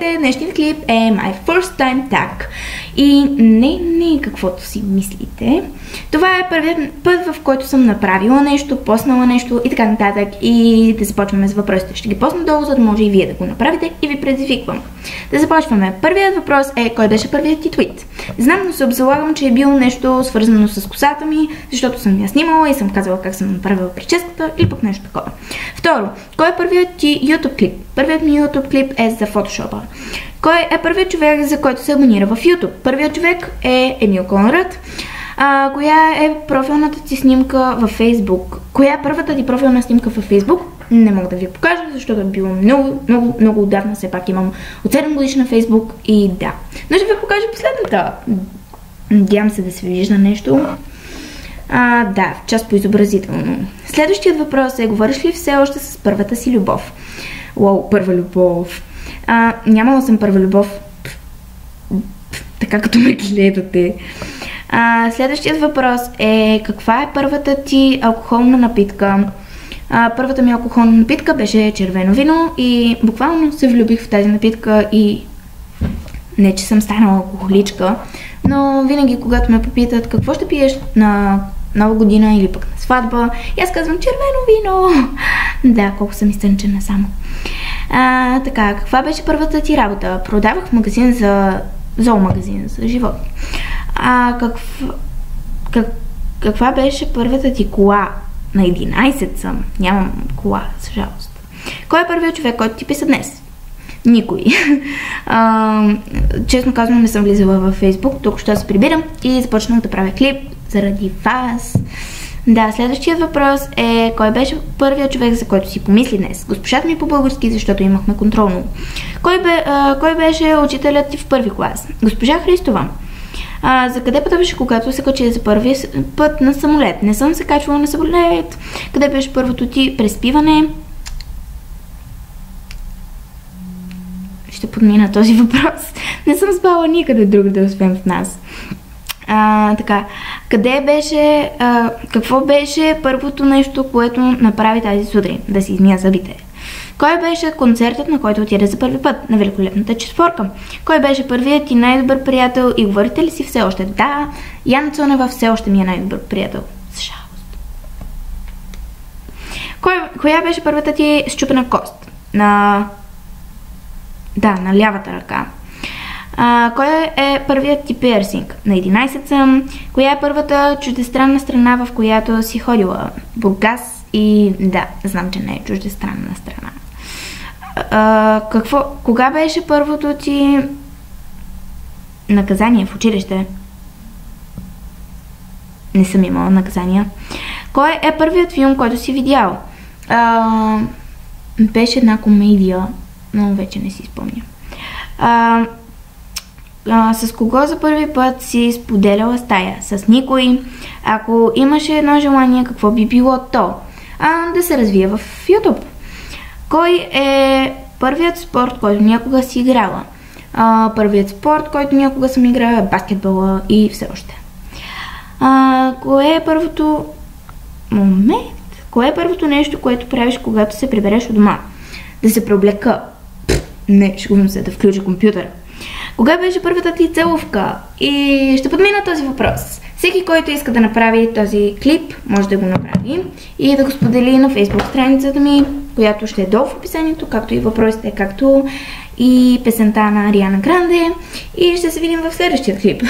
Здравейте, днешният клип е My First Time Tag. И не каквото си мислите. Това е първият път, в който съм направила нещо, поснала нещо и така нататък. И да започваме с въпросите. Ще ги посна долу, за да може и вие да го направите и ви предизвиквам. Да започваме. Първият въпрос е: кой беше първият ти твит? Знам, но се обзалагам, че е било нещо свързано с косата ми, защото съм я снимала и съм казала как съм направила прическата или пък нещо такова. Второ, кой е първият ти YouTube клип? Първият ми YouTube клип е за фотошопа. Кой е първият човек, за който се абонира в YouTube? Първият човек е Емил Конрад. Коя е профилната ти снимка във Facebook? Коя е първата ти профилна снимка във Facebook? Не мога да ви покажа, защото е било много отдавна. Все пак имам от 7 годишна Facebook и да. Но ще ви покажа последната. Надявам се да се вижда нещо. Да, в част по изобразително. Следващият въпрос е: говориш ли все още с първата си любов? Уау, първа любов. Нямала съм първа любов. Така като ме гледате. Следващият въпрос е: каква е първата ти алкохолна напитка? Първата ми алкохолна напитка беше червено вино и буквално се влюбих в тази напитка и не, че съм станала алкохоличка, но винаги, когато ме попитат какво ще пиеш на Нова година или пък на сватба, и аз казвам червено вино. Да, колко съм изтънчена само. Така, каква беше първата ти работа? Продавах в магазин за зоомагазин за животни. Каква беше първата ти кола? На 11 съм. Нямам кола, с жалост. Кой е първият човек, който ти писа днес? Никой. Честно казвам, не съм влизала във Facebook, тук ще се прибирам и започнах да правя клип заради вас. Да, следващият въпрос е: кой беше първият човек, за който си помисли днес? Госпожата ми по български, защото имахме контролно. Кой беше учителят ти в първи клас? Госпожа Христова. За къде пътуваше, когато се качи за първи път на самолет? Не съм се качвала на самолет. Къде беше първото ти преспиване? Ще подмина този въпрос. Не съм спала никъде друг да освен в нас. Така, къде беше, какво беше първото нещо, което направи тази сутрин? Да си измия зъбите. Кой беше концертът, на който отиде за първи път? На великолепната четворка. Кой беше първият ти най-добър приятел и говорите ли си все още? Да, Яна Цонева все още ми е най-добър приятел. С жалост. Коя беше първата ти счупена кост? На лявата ръка. Кой е първият ти пирсинг? На 11 съм. Коя е първата чуждестранна страна, в която си ходила? Бургас и... да, знам, че не е чуждестранна страна. Кога беше първото ти наказание в училище? Не съм имала наказания. Кой е първият филм, който си видял? Беше една комедия, но вече не си спомня. С кого за първи път си споделяла стая? С никой. Ако имаше едно желание, какво би било то? Да се развие в YouTube. Кой е първият спорт, който някога си играла? Първият спорт, който някога съм играла, е баскетбола и все още. Кое е първото... Кое е първото нещо, което правиш, когато се прибереш от дома? Да се преоблека. Не, шегувам се, да включа компютъра. Кога беше първата ти целувка? И ще подмина този въпрос. Всеки, който иска да направи този клип, може да го направи и да го сподели на Facebook страницата ми, която ще е долу в описанието, както и въпросите, както и песента на Ариана Гранде. И ще се видим в следващия клип.